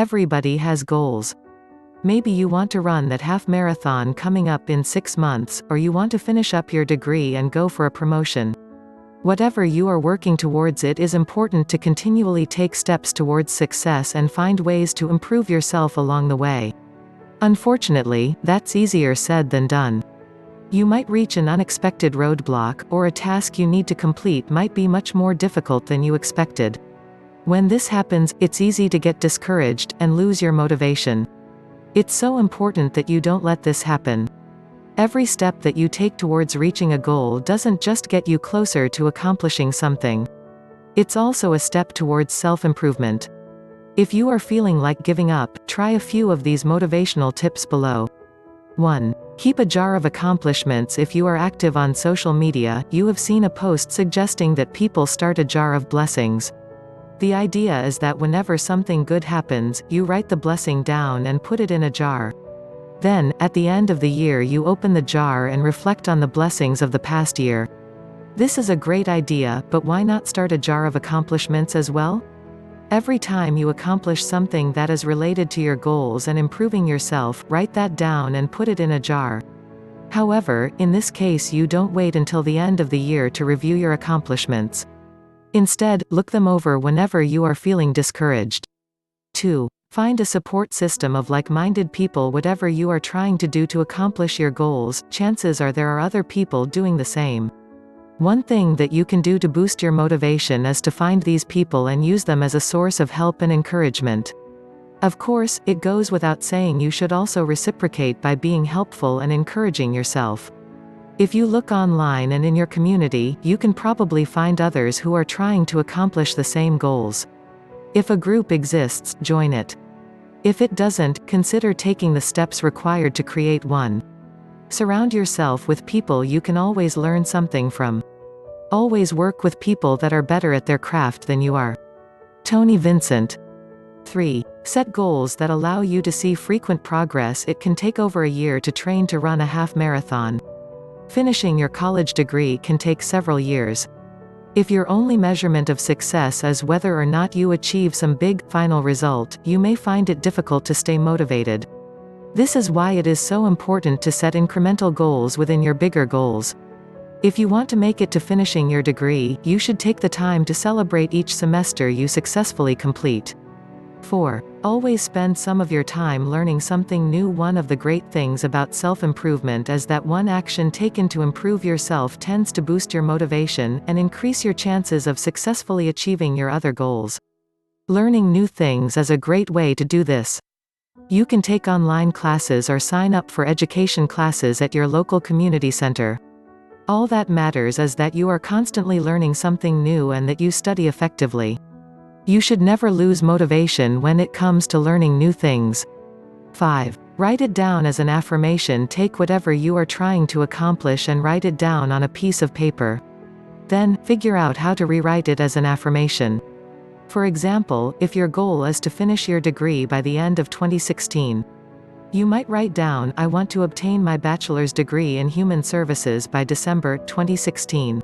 Everybody has goals. Maybe you want to run that half marathon coming up in 6 months, or you want to finish up your degree and go for a promotion. Whatever you are working towards, it is important to continually take steps towards success and find ways to improve yourself along the way. Unfortunately, that's easier said than done. You might reach an unexpected roadblock, or a task you need to complete might be much more difficult than you expected. When this happens, it's easy to get discouraged and lose your motivation. It's so important that you don't let this happen. Every step that you take towards reaching a goal doesn't just get you closer to accomplishing something. It's also a step towards self-improvement. If you are feeling like giving up, try a few of these motivational tips below. 1. Keep a jar of accomplishments. If you are active on social media, you have seen a post suggesting that people start a jar of blessings. The idea is that whenever something good happens, you write the blessing down and put it in a jar. Then, at the end of the year, you open the jar and reflect on the blessings of the past year. This is a great idea, but why not start a jar of accomplishments as well? Every time you accomplish something that is related to your goals and improving yourself, write that down and put it in a jar. However, in this case, you don't wait until the end of the year to review your accomplishments. Instead, look them over whenever you are feeling discouraged. 2. Find a support system of like-minded people. Whatever you are trying to do to accomplish your goals, chances are there are other people doing the same. One thing that you can do to boost your motivation is to find these people and use them as a source of help and encouragement. Of course, it goes without saying you should also reciprocate by being helpful and encouraging yourself. If you look online and in your community, you can probably find others who are trying to accomplish the same goals. If a group exists, join it. If it doesn't, consider taking the steps required to create one. Surround yourself with people you can always learn something from. Always work with people that are better at their craft than you are. Tony Vincent. 3. Set goals that allow you to see frequent progress. It can take over a year to train to run a half marathon. Finishing your college degree can take several years. If your only measurement of success is whether or not you achieve some big, final result, you may find it difficult to stay motivated. This is why it is so important to set incremental goals within your bigger goals. If you want to make it to finishing your degree, you should take the time to celebrate each semester you successfully complete. 4. Always spend some of your time learning something new. One of the great things about self-improvement is that one action taken to improve yourself tends to boost your motivation and increase your chances of successfully achieving your other goals. Learning new things is a great way to do this. You can take online classes or sign up for education classes at your local community center. All that matters is that you are constantly learning something new and that you study effectively. You should never lose motivation when it comes to learning new things. 5. Write it down as an affirmation. Take whatever you are trying to accomplish and write it down on a piece of paper. Then, figure out how to rewrite it as an affirmation. For example, if your goal is to finish your degree by the end of 2016, you might write down, "I want to obtain my bachelor's degree in human services by December 2016.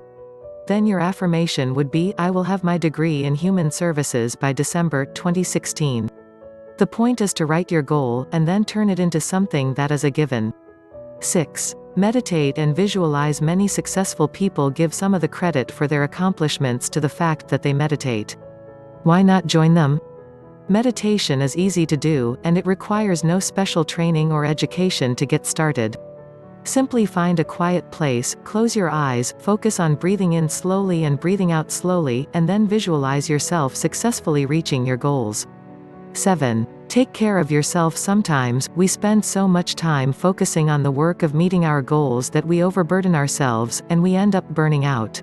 Then your affirmation would be, "I will have my degree in human services by December 2016. The point is to write your goal, and then turn it into something that is a given. 6. Meditate and visualize. Many successful people give some of the credit for their accomplishments to the fact that they meditate. Why not join them? Meditation is easy to do, and it requires no special training or education to get started. Simply find a quiet place, close your eyes, focus on breathing in slowly and breathing out slowly, and then visualize yourself successfully reaching your goals. 7. Take care of yourself. Sometimes, we spend so much time focusing on the work of meeting our goals that we overburden ourselves, and we end up burning out.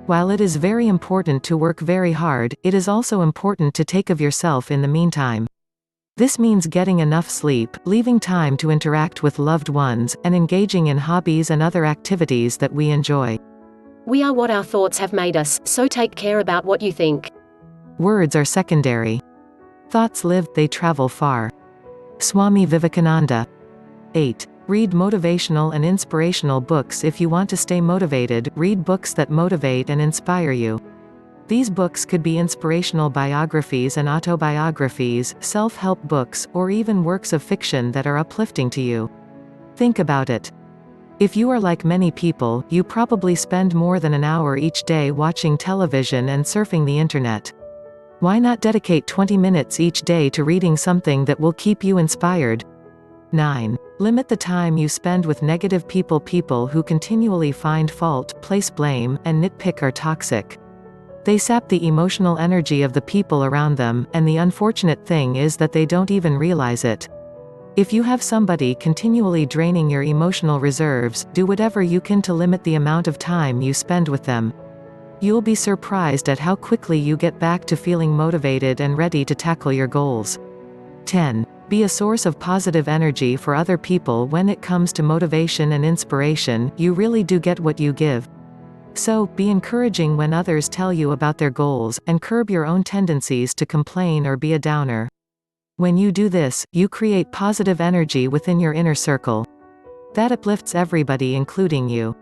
While it is very important to work very hard, it is also important to take care of yourself in the meantime. This means getting enough sleep, leaving time to interact with loved ones, and engaging in hobbies and other activities that we enjoy. We are what our thoughts have made us, so take care about what you think. Words are secondary. Thoughts live, they travel far. Swami Vivekananda. 8. Read motivational and inspirational books. If you want to stay motivated, read books that motivate and inspire you. These books could be inspirational biographies and autobiographies, self-help books, or even works of fiction that are uplifting to you. Think about it. If you are like many people, you probably spend more than an hour each day watching television and surfing the internet. Why not dedicate 20 minutes each day to reading something that will keep you inspired? 9. Limit the time you spend with negative people. People who continually find fault, place blame, and nitpick are toxic. They sap the emotional energy of the people around them, and the unfortunate thing is that they don't even realize it. If you have somebody continually draining your emotional reserves, do whatever you can to limit the amount of time you spend with them. You'll be surprised at how quickly you get back to feeling motivated and ready to tackle your goals. 10. Be a source of positive energy for other people. When it comes to motivation and inspiration, you really do get what you give. So, be encouraging when others tell you about their goals, and curb your own tendencies to complain or be a downer. When you do this, you create positive energy within your inner circle. That uplifts everybody, including you.